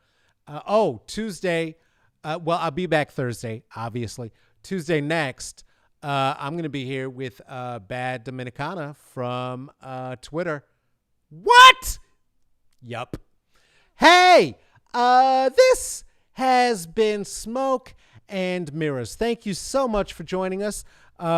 Tuesday. Well, I'll be back Thursday, obviously. Tuesday next, I'm going to be here with Bad Dominicana from Twitter. What? Yup. Hey, this has been Smoke and Mirrors. Thank you so much for joining us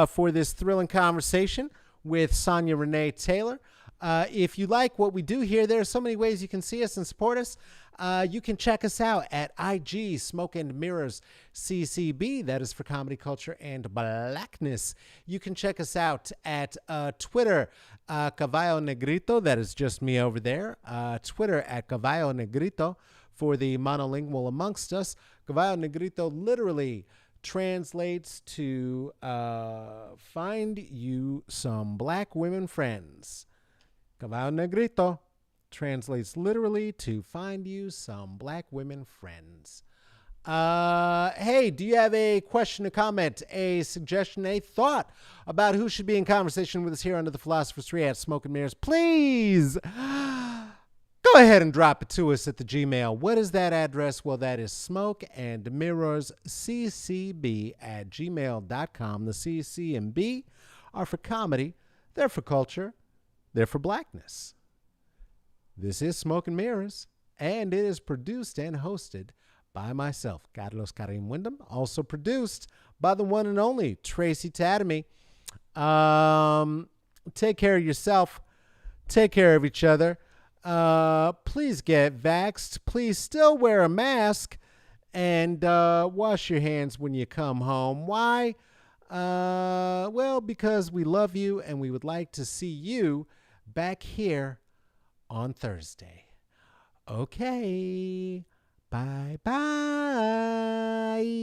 for this thrilling conversation with Sonya Renee Taylor. If you like what we do here, there are so many ways you can see us and support us. You can check us out at IG Smoke and Mirrors CCB. That is for comedy, culture, and blackness. You can check us out at Twitter, Caballo Negrito. That is just me over there. Twitter at Caballo Negrito for the monolingual amongst us. Caballo Negrito literally translates to find you some black women friends. Caballo Negrito translates literally to find you some black women friends. Hey, do you have a question, a comment, a suggestion, a thought about who should be in conversation with us here under the Philosopher's Tree at Smoke and Mirrors? Please go ahead and drop it to us at the Gmail. What is that address? Well, that is smoke and mirrors ccb at gmail.com. The C, C, and B are for comedy. They're for culture. They're for blackness. This is Smoke and Mirrors, and it is produced and hosted by myself, Carlos Karim Wyndham, also produced by the one and only Tracy Tatamy. Take care of yourself. Take care of each other. Please get vaxxed. Please still wear a mask and wash your hands when you come home. Why? Well, because we love you and we would like to see you back here on Thursday. Okay. Bye-bye.